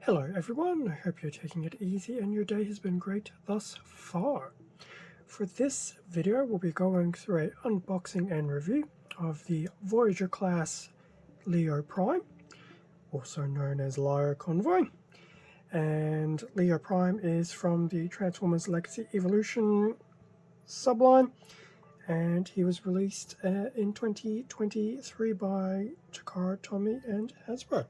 Hello everyone, I hope you're taking it easy and your day has been great thus far. For this video we'll be going through an unboxing and review of the Voyager class Leo Prime, also known as Leo Convoy. And Leo Prime is from the Transformers Legacy Evolution subline, and he was released in 2023 by Takara Tomy and Hasbro.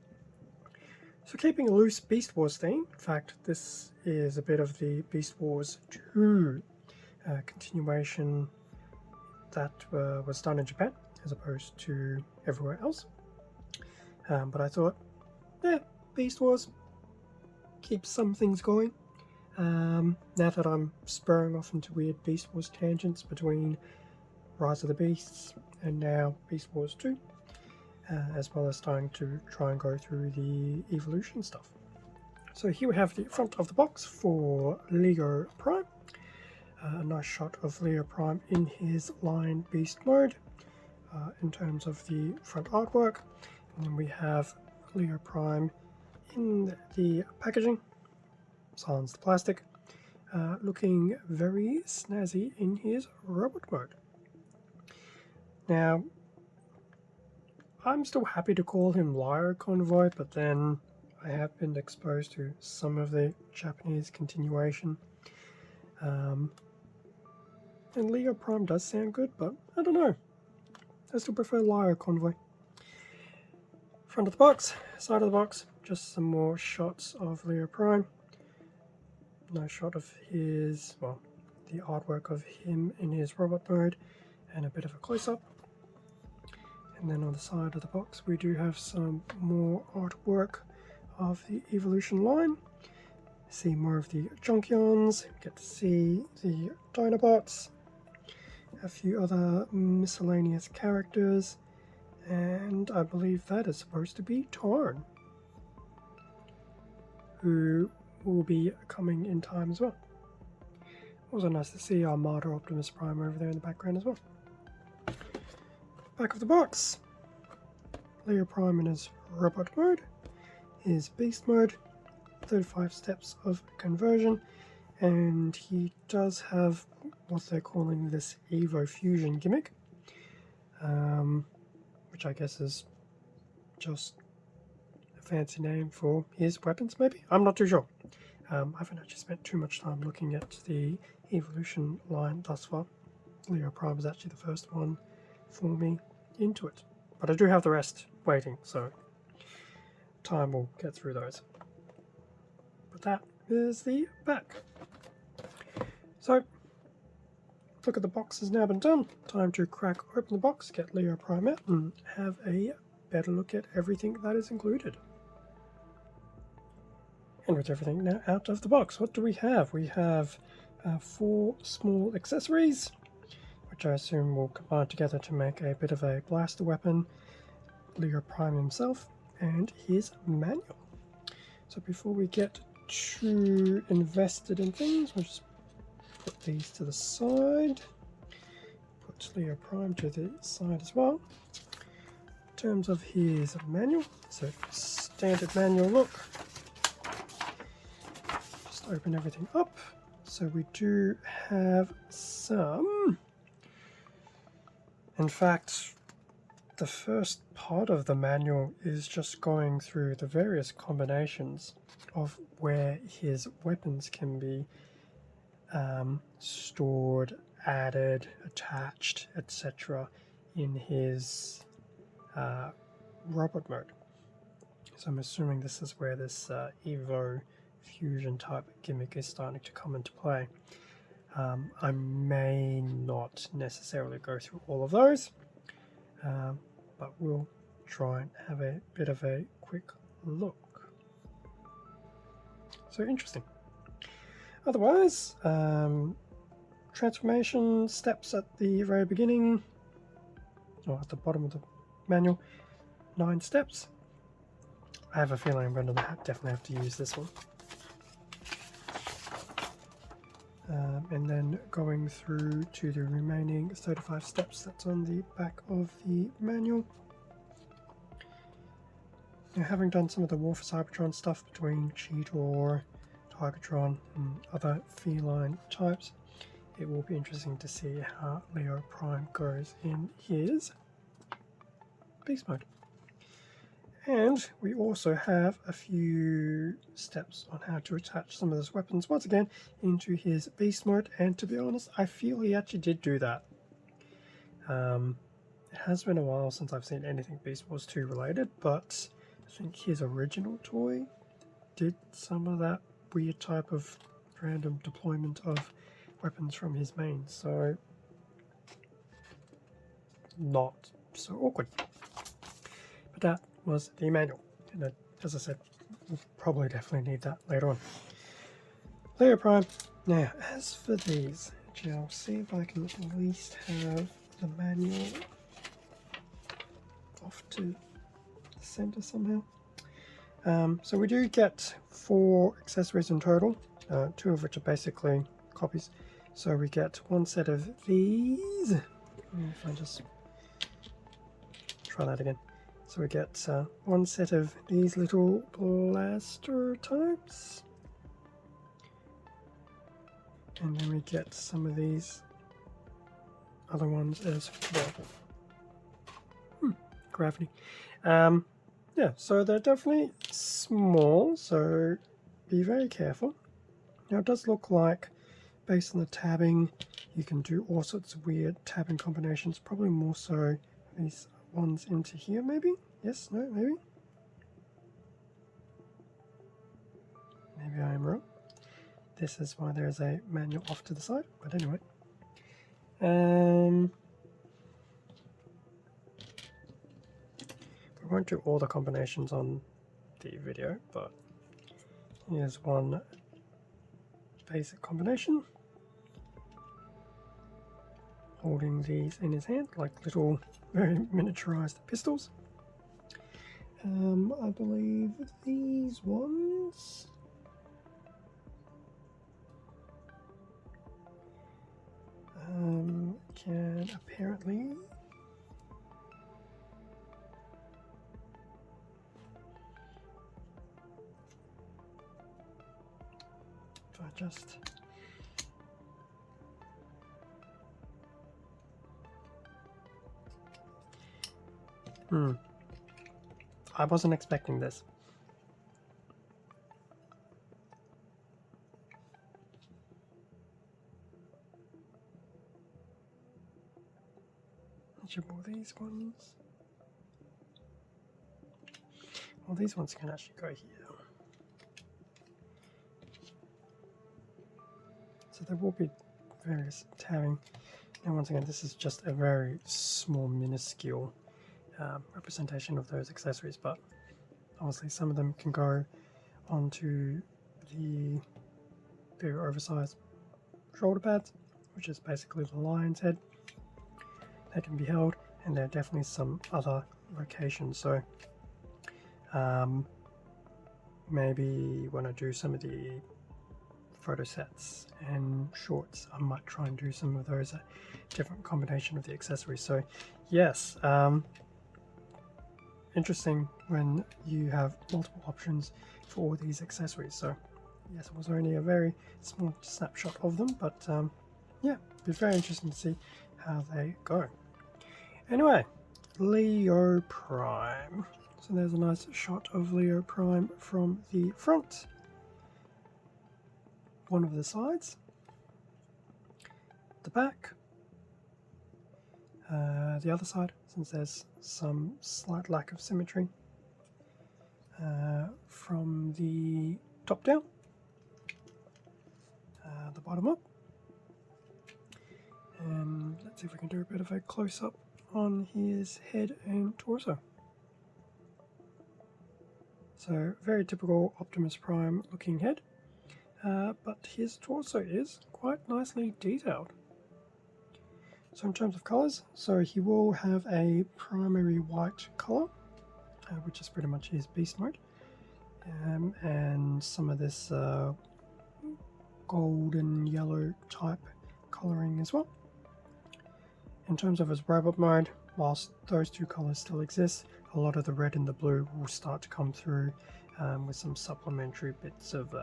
So keeping a loose Beast Wars theme, in fact this is a bit of the Beast Wars 2 continuation that was done in Japan as opposed to everywhere else. But I thought, yeah, Beast Wars, keep some things going. Now that I'm spurring off into weird Beast Wars tangents between Rise of the Beasts and now Beast Wars 2. As well as starting to try and go through the evolution stuff. So here we have the front of the box for Leo Prime. A nice shot of Leo Prime in his Lion Beast mode in terms of the front artwork. And then we have Leo Prime in the packaging, sans the plastic, looking very snazzy in his robot mode. Now, I'm still happy to call him Leo Convoy, but then I have been exposed to some of the Japanese continuation. And Leo Prime does sound good, but I don't know. I still prefer Leo Convoy. Front of the box, side of the box, just some more shots of Leo Prime. Nice shot of his, well, the artwork of him in his robot mode, and a bit of a close-up. And then on the side of the box we do have some more artwork of the evolution line. See more of the Junkions, get to see the Dinobots, a few other miscellaneous characters, and I believe that is supposed to be Tarn, who will be coming in time as well. Also nice to see Armada Optimus Prime over there in the background as well. Back of the box, Leo Prime in his robot mode, his beast mode, 35 steps of conversion, and he does have what they're calling this Evo Fusion gimmick, which I guess is just a fancy name for his weapons maybe? I'm not too sure. I haven't actually spent too much time looking at the evolution line thus far. Leo Prime is actually the first one for me into it, but I do have the rest waiting, so time will get through those. But that is the back. So look at the box has now been done. Time to crack open the box, get Leo Prime out, and have a better look at everything that is included. And with everything now out of the box, what do we have? We have 4 small accessories, which I assume will combine together to make a bit of a blaster weapon, Leo Prime himself, and his manual. So before we get too invested in things, we'll just put these to the side, put Leo Prime to the side as well. In terms of his manual, so standard manual look. Just open everything up. So we do have some. In fact, the first part of the manual is just going through the various combinations of where his weapons can be stored, added, attached, etc. in his robot mode. So I'm assuming this is where this Evo Fusion type gimmick is starting to come into play. I may not necessarily go through all of those, but we'll try and have a bit of a quick look. So interesting. Otherwise, transformation steps at the very beginning, or at the bottom of the manual, 9 steps. I have a feeling I'm going to definitely have to use this one. And then going through to the remaining 35 steps that's on the back of the manual. Now, having done some of the War for Cybertron stuff between Cheetor, Tigertron, and other feline types, it will be interesting to see how Leo Prime goes in his beast mode. And we also have a few steps on how to attach some of those weapons once again into his beast mode, and to be honest, I feel he actually did do that. It has been a while since I've seen anything Beast Wars 2 related, but I think his original toy did some of that weird type of random deployment of weapons from his main, so not so awkward. But that was the manual, and as I said, we'll probably definitely need that later on. Leo Prime. Now, as for these, I'll see if I can at least have the manual off to the center somehow. So we do get 4 accessories in total, 2 of which are basically copies. So we get 1 set of these. If I just try that again. So we get 1 set of these little blaster types. And then we get some of these other ones as well. Gravity. Yeah, so they're definitely small, so be very careful. Now it does look like, based on the tabbing, you can do all sorts of weird tabbing combinations, probably more so these ones into here maybe? Yes, no, maybe? Maybe I am wrong. This is why there is a manual off to the side, but anyway. We won't do all the combinations on the video, but here's one basic combination. Holding these in his hand like little, very miniaturized pistols. I believe these ones can apparently if I just I wasn't expecting this. These ones. Well, these ones can actually go here. So there will be various tabbing. And once again, this is just a very small, minuscule representation of those accessories, but obviously some of them can go onto the very oversized shoulder pads, which is basically the lion's head. That can be held, and there are definitely some other locations. So maybe when I do some of the photo sets and shorts, I might try and do some of those different combination of the accessories. So yes, interesting when you have multiple options for all these accessories. So yes, it was only a very small snapshot of them, but yeah, it'd be very interesting to see how they go. Anyway, Leo Prime. So there's a nice shot of Leo Prime from the front, one of the sides, the back, the other side, since there's some slight lack of symmetry, from the top down, the bottom up, and let's see if we can do a bit of a close-up on his head and torso. So very typical Optimus Prime looking head, but his torso is quite nicely detailed. So in terms of colors, so he will have a primary white color, which is pretty much his beast mode, and some of this golden yellow type coloring as well. in terms of his robot mode, whilst those two colors still exist, a lot of the red and the blue will start to come through with some supplementary bits of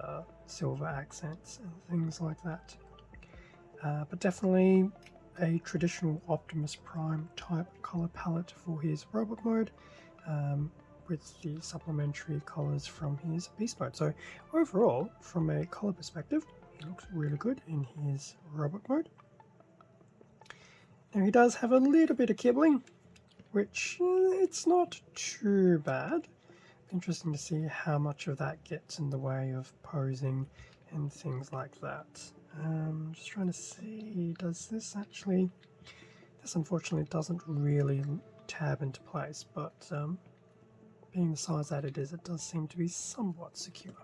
silver accents and things like that. But definitely a traditional Optimus Prime type color palette for his robot mode, with the supplementary colors from his beast mode. So overall, from a color perspective, he looks really good in his robot mode. Now he does have a little bit of kibbling, which it's not too bad. Interesting to see how much of that gets in the way of posing and things like that. Just trying to see, does this actually... This unfortunately doesn't really tab into place, but being the size that it is, it does seem to be somewhat secure.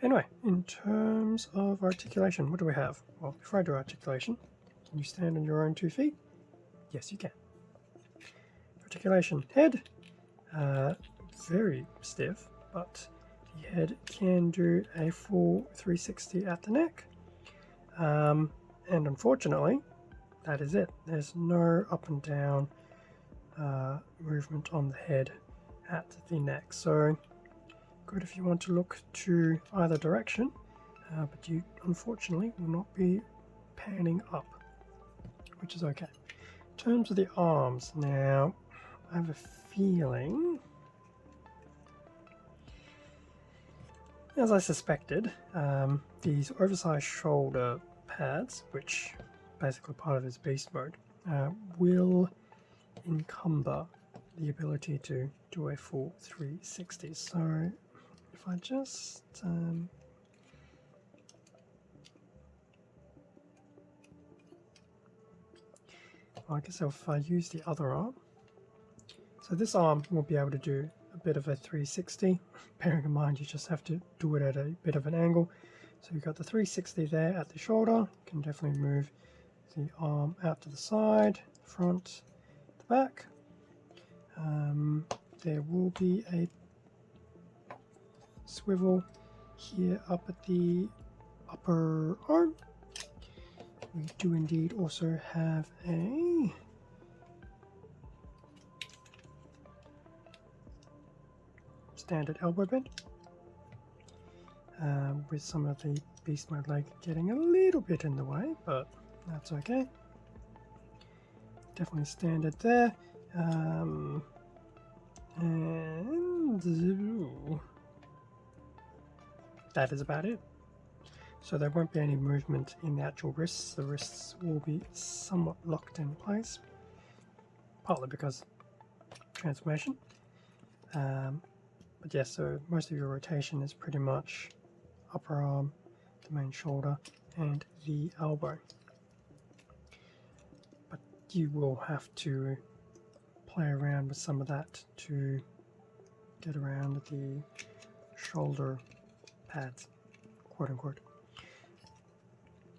Anyway, in terms of articulation, what do we have? Well, before I do articulation, can you stand on your own 2 feet? Yes, you can. Articulation, head, very stiff, but the head can do a full 360 at the neck. And unfortunately, that is it. There's no up and down movement on the head at the neck. So good if you want to look to either direction, but you unfortunately will not be panning up, which is okay. In terms of the arms, now I have a feeling, as I suspected, these oversized shoulder pads, which basically part of his beast mode, will encumber the ability to do a full 360. So if I just I guess if I use the other arm, so this arm will be able to do a bit of a 360, bearing in mind you just have to do it at a bit of an angle. So you've got the 360 there at the shoulder. You can definitely move the arm out to the side, front, the back. There will be a swivel here up at the upper arm. We do indeed also have a standard elbow bend, with some of the beast mode leg getting a little bit in the way, but that's okay. Definitely standard there. And that is about it. So there won't be any movement in the actual wrists. The wrists will be somewhat locked in place, partly because transformation. But yes, so most of your rotation is pretty much upper arm, the main shoulder, and the elbow. But you will have to play around with some of that to get around the shoulder pads, quote unquote.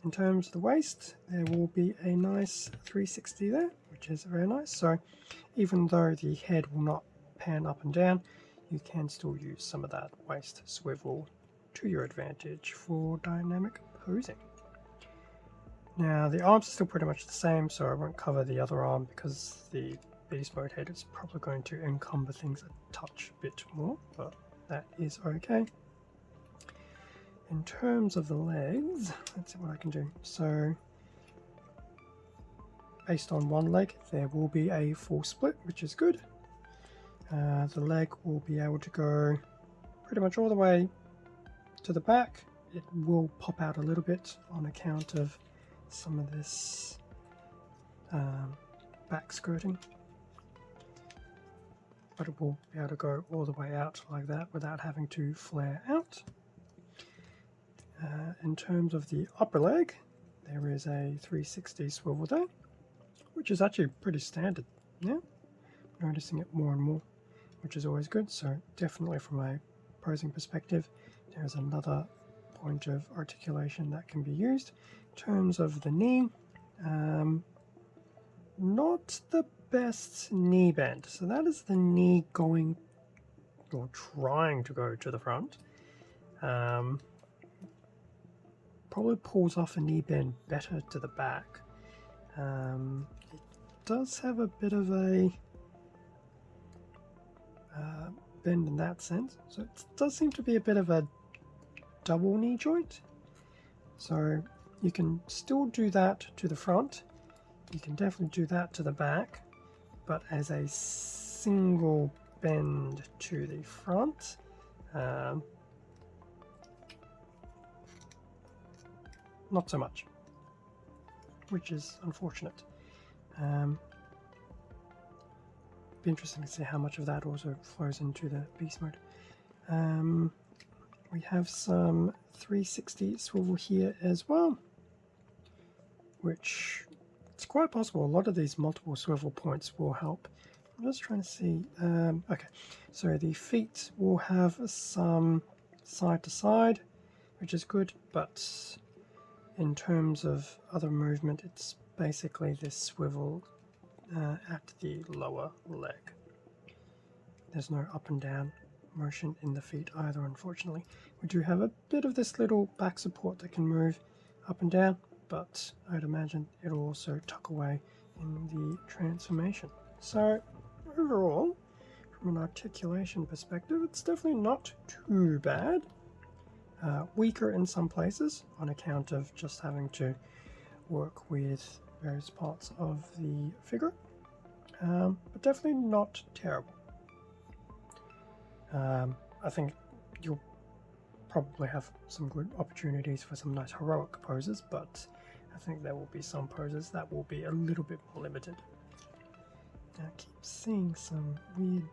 In terms of the waist, there will be a nice 360 there, which is very nice. So even though the head will not pan up and down, you can still use some of that waist swivel to your advantage for dynamic posing. Now the arms are still pretty much the same, so I won't cover the other arm because the beast mode head is probably going to encumber things a touch bit more, but that is okay. In terms of the legs, let's see what I can do. So based on one leg, there will be a full split, which is good. The leg will be able to go pretty much all the way to the back. It will pop out a little bit on account of some of this back skirting, but it will be able to go all the way out like that without having to flare out. In terms of the upper leg, there is a 360 swivel there, which is actually pretty standard now. Noticing it more and more, which is always good. So definitely from a posing perspective, there's another point of articulation that can be used. In terms of the knee, not the best knee bend. So that is the knee going, or trying to go to the front. Probably pulls off a knee bend better to the back. does have a bit of a bend in that sense. So it does seem to be a bit of a double knee joint. So you can still do that to the front. You can definitely do that to the back. But as a single bend to the front, not so much, which is unfortunate. Be interesting to see how much of that also flows into the beast mode. We have some 360 swivel here as well, which it's quite possible a lot of these multiple swivel points will help. I'm just trying to see. Okay, so the feet will have some side to side, which is good, but in terms of other movement, it's basically this swivel at the lower leg. There's no up and down motion in the feet either, unfortunately. We do have a bit of this little back support that can move up and down, but I'd imagine it'll also tuck away in the transformation. So overall, from an articulation perspective, it's definitely not too bad. Weaker in some places on account of just having to work with various parts of the figure, but definitely not terrible. I think you'll probably have some good opportunities for some nice heroic poses, but I think there will be some poses that will be a little bit more limited. I keep seeing some weird,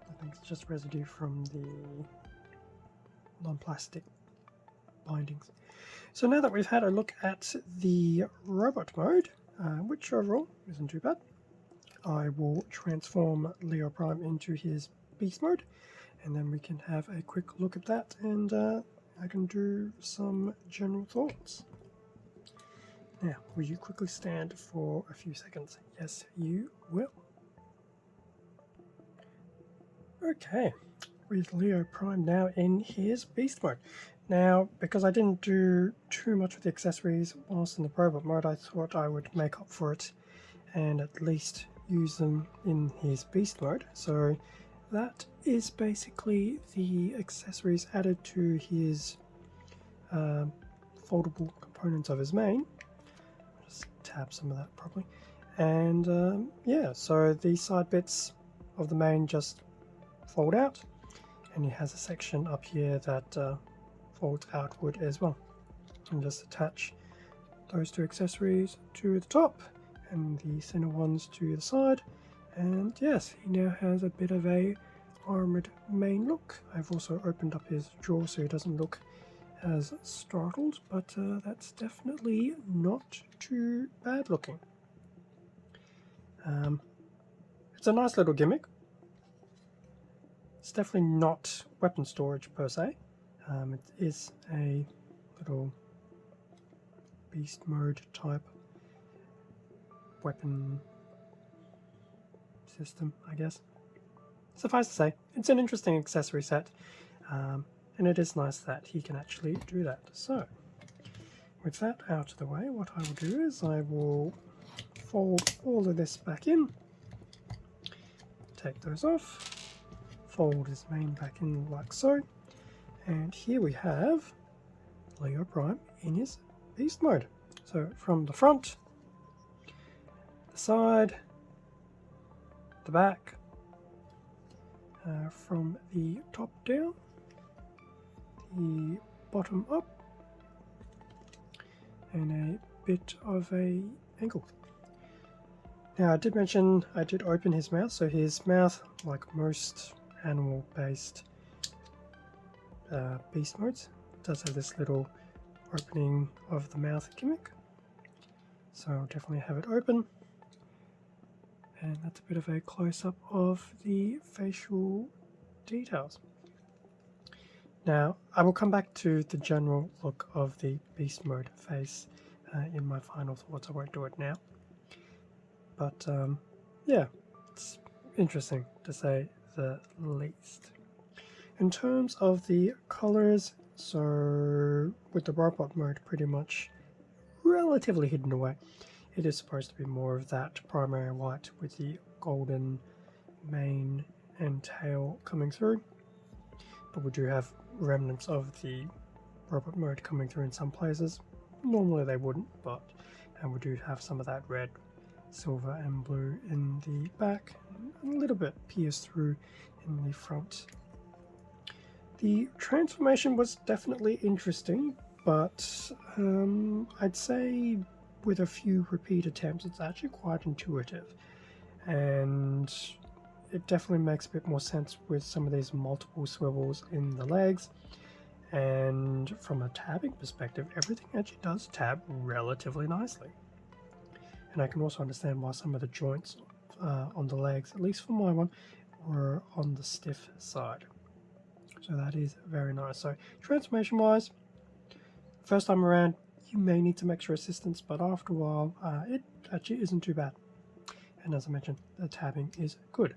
I think it's just residue from the non-plastic bindings. So now that we've had a look at the robot mode, which overall isn't too bad, I will transform Leo Prime into his beast mode, and then we can have a quick look at that, and I can do some general thoughts. Now, will you quickly stand for a few seconds? Yes, you will. Okay, with Leo Prime now in his beast mode. Now, because I didn't do too much with the accessories whilst in the robot mode, I thought I would make up for it and at least use them in his beast mode. So that is basically the accessories added to his foldable components of his main. Just tab some of that properly. And yeah, so the side bits of the main just fold out, and he has a section up here that folds outward as well. And just attach those two accessories to the top and the center ones to the side, and yes, he now has a bit of a armored main look. I've also opened up his jaw so he doesn't look as startled, but that's definitely not too bad looking. It's a nice little gimmick. It's definitely not weapon storage per se. It is a little beast mode type weapon system, I guess. Suffice to say, it's an interesting accessory set, and it is nice that he can actually do that. So, with that out of the way, what I will do is I will fold all of this back in, take those off, fold his main back in like so, and here we have Leo Prime in his beast mode. So from the front, the side, the back, from the top down, the bottom up, and a bit of a angle. Now I did mention I did open his mouth, so his mouth, like most animal-based beast modes, does have this little opening of the mouth gimmick. So I'll definitely have it open. And that's a bit of a close-up of the facial details. Now, I will come back to the general look of the beast mode face in my final thoughts. I won't do it now. But yeah, it's interesting to say the least. In terms of the colors, so with the robot mode pretty much relatively hidden away, it is supposed to be more of that primary white with the golden mane and tail coming through. But we do have remnants of the robot mode coming through in some places. Normally they wouldn't, but and we do have some of that red, silver and blue in the back, and a little bit pierced through in the front. The transformation was definitely interesting, but I'd say with a few repeat attempts it's actually quite intuitive, and it definitely makes a bit more sense with some of these multiple swivels in the legs. And from a tabbing perspective, everything actually does tab relatively nicely. And I can also understand why some of the joints on the legs, at least for my one, were on the stiff side. So that is very nice. So transformation wise, first time around you may need some extra assistance, but after a while it actually isn't too bad. And as I mentioned, the tabbing is good.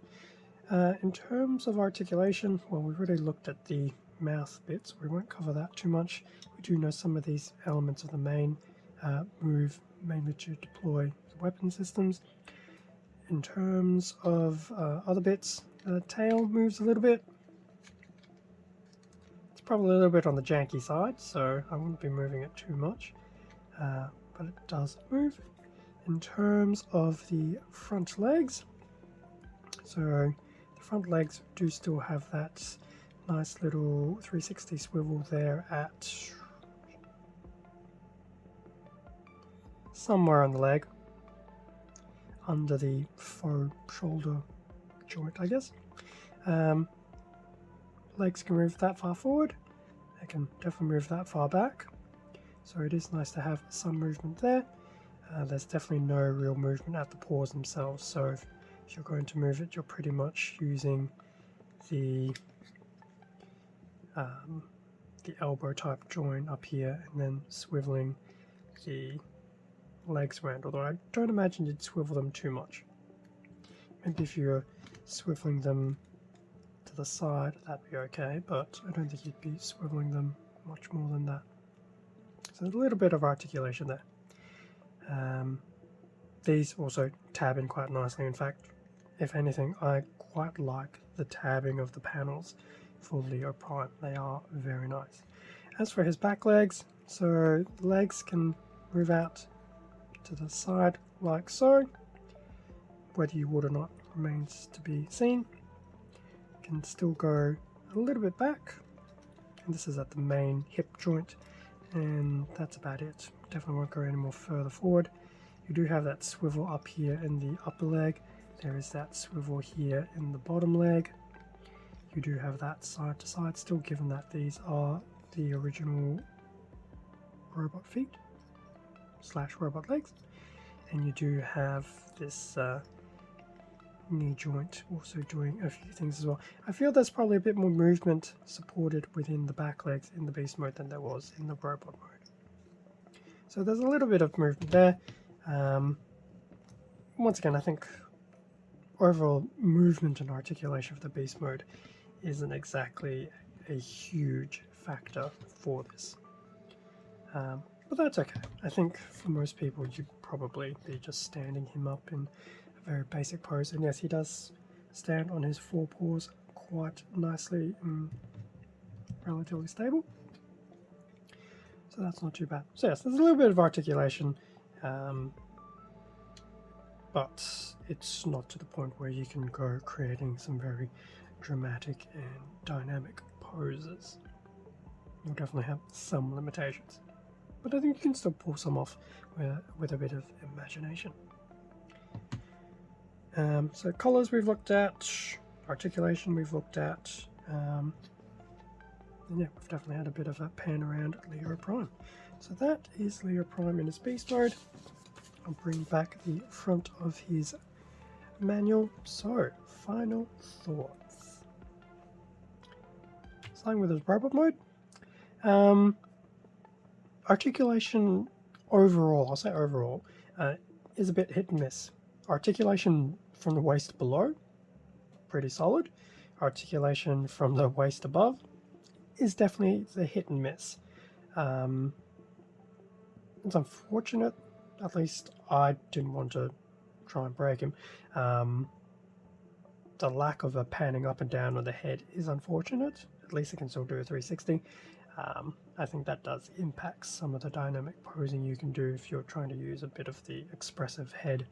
In terms of articulation, well, we've already looked at the mouth bits, we won't cover that too much. We do know some of these elements of the main move mainly to deploy weapon systems. In terms of other bits, the tail moves a little bit. It's probably a little bit on the janky side, so I wouldn't be moving it too much, but it does move. In terms of the front legs, so the front legs do still have that nice little 360 swivel there at somewhere on the leg, under the faux shoulder joint, I guess. Legs can move that far forward, they can definitely move that far back, so it is nice to have some movement there. There's definitely no real movement at the paws themselves, so if you're going to move it, you're pretty much using the elbow type joint up here and then swiveling the legs around, although I don't imagine you'd swivel them too much. Maybe if you're swiveling them to the side that'd be okay, but I don't think you'd be swiveling them much more than that. So there's a little bit of articulation there. These also tab in quite nicely. In fact, if anything, I quite like the tabbing of the panels for Leo Prime. They are very nice. As for his back legs, so the legs can move out to the side like so. Whether you would or not remains to be seen. Can still go a little bit back, and this is at the main hip joint, and that's about it. Definitely won't go any more further forward. You do have that swivel up here in the upper leg. There is that swivel here in the bottom leg. You do have that side to side still, given that these are the original robot feet / robot legs. And you do have this knee joint also doing a few things as well. I feel there's probably a bit more movement supported within the back legs in the beast mode than there was in the robot mode. So there's a little bit of movement there. Once again, I think overall movement and articulation for the beast mode isn't exactly a huge factor for this. But that's okay. I think for most people you'd probably be just standing him up in a very basic pose. And yes, he does stand on his four paws quite nicely and relatively stable. So that's not too bad. So yes, there's a little bit of articulation, but it's not to the point where you can go creating some very dramatic and dynamic poses. You'll definitely have some limitations, but I think you can still pull some off with a bit of imagination. So colors we've looked at, articulation we've looked at, and yeah, we've definitely had a bit of a pan around Leo Prime. So that is Leo Prime in his beast mode. I'll bring back the front of his manual. So, final thoughts. Starting with his robot mode. Articulation overall, I'll say overall, is a bit hit and miss. Articulation from the waist below, pretty solid. Articulation from the waist above is definitely the hit and miss. It's unfortunate At least I didn't want to try and break him. The lack of a panning up and down on the head is unfortunate. At least it can still do a 360. I think that does impact some of the dynamic posing you can do if you're trying to use a bit of the expressive head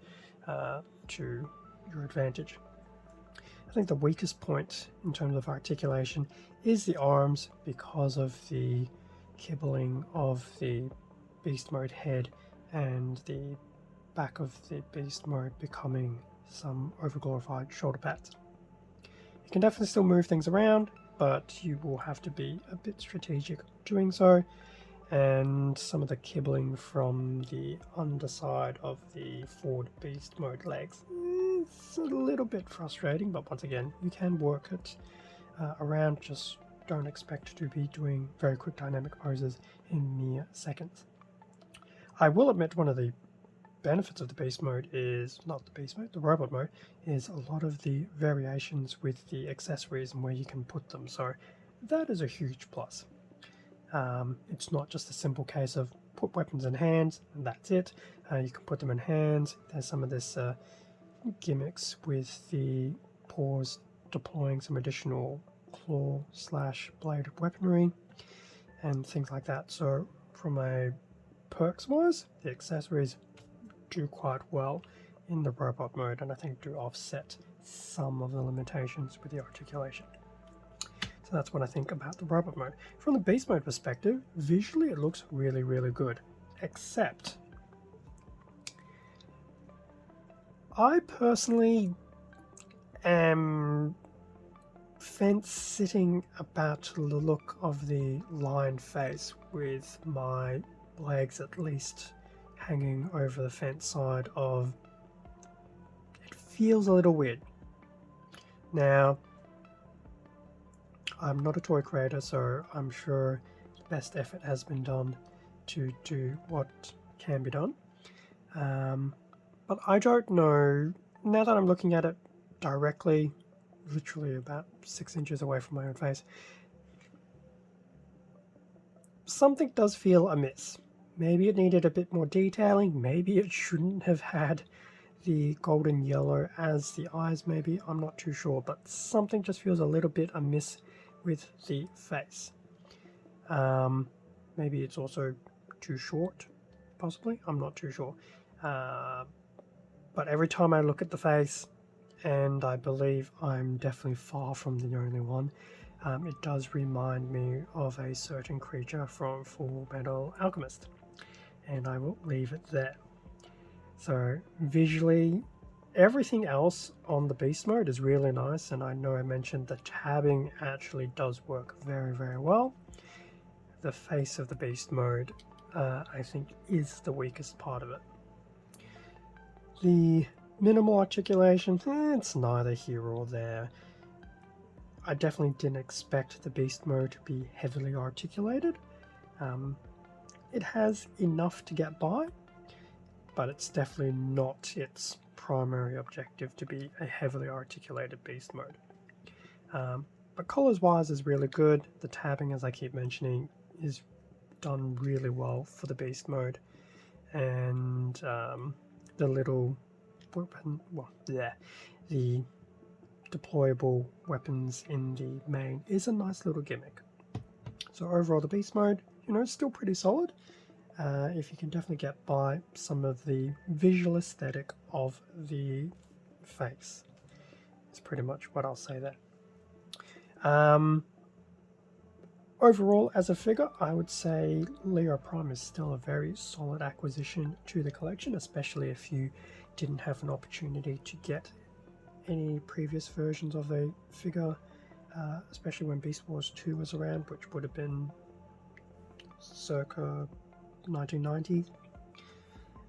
to your advantage. I think the weakest point in terms of articulation is the arms because of the kibbling of the beast mode head and the back of the beast mode becoming some overglorified shoulder pads. You can definitely still move things around, but you will have to be a bit strategic doing so, and some of the kibbling from the underside of the forward beast mode legs is a little bit frustrating, but once again, you can work it around. Just don't expect to be doing very quick dynamic poses in mere seconds. I will admit one of the benefits of the beast mode is, not the beast mode, the robot mode, is a lot of the variations with the accessories and where you can put them, so that is a huge plus. It's not just a simple case of put weapons in hands and that's it. You can put them in hands. There's some of this gimmicks with the paws deploying some additional claw / bladed weaponry and things like that. So from a perks wise, the accessories do quite well in the robot mode, and I think do offset some of the limitations with the articulation. So that's what I think about the robot mode. From the beast mode perspective, visually it looks really, really good, except I personally am fence sitting about the look of the lion face with my legs at least hanging over the fence side of. It feels a little weird. Now, I'm not a toy creator, so I'm sure best effort has been done to do what can be done. But I don't know, now that I'm looking at it directly, literally about 6 inches away from my own face, something does feel amiss. Maybe it needed a bit more detailing, maybe it shouldn't have had the golden yellow as the eyes, maybe, I'm not too sure, but something just feels a little bit amiss with the face. Maybe it's also too short, possibly, I'm not too sure. But every time I look at the face, and I believe I'm definitely far from the only one, it does remind me of a certain creature from Full Metal Alchemist, and I will leave it there. So visually, everything else on the beast mode is really nice, and I know I mentioned the tabbing actually does work very, very well. The face of the beast mode, I think, is the weakest part of it. The minimal articulation, it's neither here or there. I definitely didn't expect the beast mode to be heavily articulated. It has enough to get by, but it's definitely not its primary objective to be a heavily articulated beast mode. But colors wise is really good. The tabbing, as I keep mentioning, is done really well for the beast mode, and the little weapon, the deployable weapons in the main is a nice little gimmick. So overall, the beast mode, is still pretty solid. If you can definitely get by some of the visual aesthetic of the face, it's pretty much what I'll say there. Overall, as a figure, I would say Leo Prime is still a very solid acquisition to the collection, especially if you didn't have an opportunity to get any previous versions of a figure, especially when Beast Wars 2 was around, which would have been circa 1990s.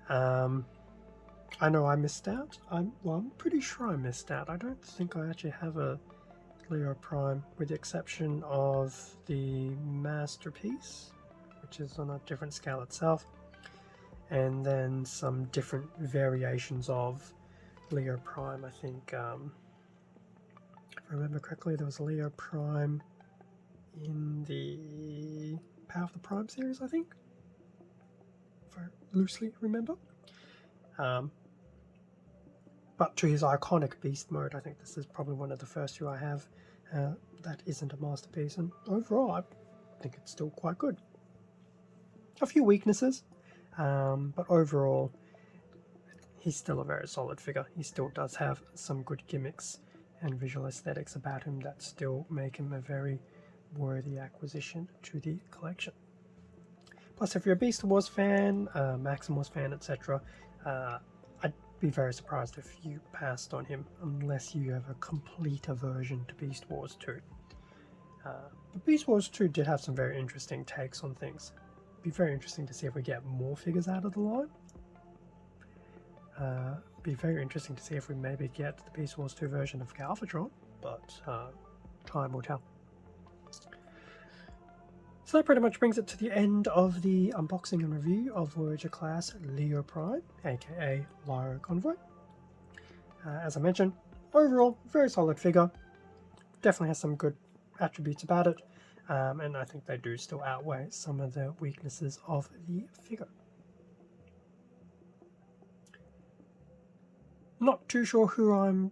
I know I missed out. I'm pretty sure I missed out. I don't think I actually have a Leo Prime, with the exception of the Masterpiece, which is on a different scale itself, and then some different variations of Leo Prime. I think, if I remember correctly, there was a Leo Prime in the Power of the Prime series, I think, if I loosely remember. But to his iconic beast mode, I think this is probably one of the first few I have that isn't a masterpiece, and overall I think it's still quite good. A few weaknesses, but overall he's still a very solid figure. He still does have some good gimmicks and visual aesthetics about him that still make him a very worthy acquisition to the collection. Plus, if you're a Beast Wars fan, Maximals fan, etc., I'd be very surprised if you passed on him unless you have a complete aversion to Beast Wars 2. But Beast Wars 2 did have some very interesting takes on things. It'd be very interesting to see if we get more figures out of the line. Be very interesting to see if we maybe get the Beast Wars 2 version of Galvatron, but time will tell. So that pretty much brings it to the end of the unboxing and review of Voyager class Leo Prime, aka Lyro Convoy. As I mentioned, overall, very solid figure. Definitely has some good attributes about it, and I think they do still outweigh some of the weaknesses of the figure. Not too sure who I'm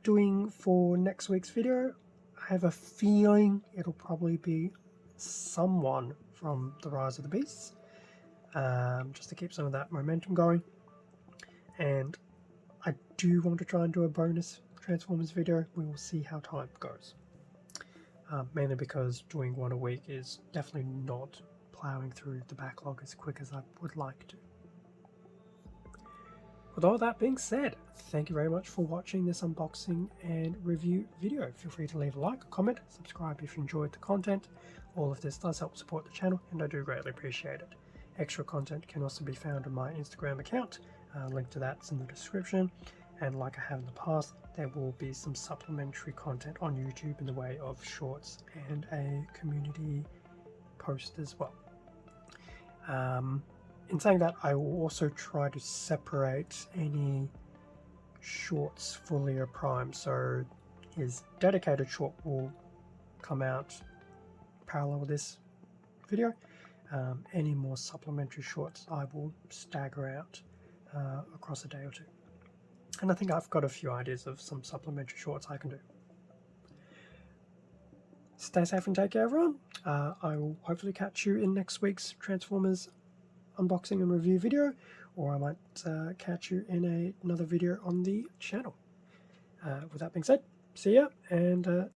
doing for next week's video. I have a feeling it'll probably be someone from the Rise of the Beasts, just to keep some of that momentum going. And I do want to try and do a bonus Transformers video. We will see how time goes. Mainly because doing one a week is definitely not plowing through the backlog as quick as I would like to. With all that being said, thank you very much for watching this unboxing and review video. Feel free to leave a like, comment, subscribe if you enjoyed the content. All of this does help support the channel, and I do greatly appreciate it. Extra content can also be found on my Instagram account. Link to that's in the description. And like I have in the past, there will be some supplementary content on YouTube in the way of shorts and a community post as well. In saying that, I will also try to separate any shorts for Leo Prime, so his dedicated short will come out parallel with this video. Any more supplementary shorts I will stagger out across a day or two. And I think I've got a few ideas of some supplementary shorts I can do. Stay safe and take care, everyone. I will hopefully catch you in next week's Transformers unboxing and review video, or I might catch you in another video on the channel. With that being said, see ya, and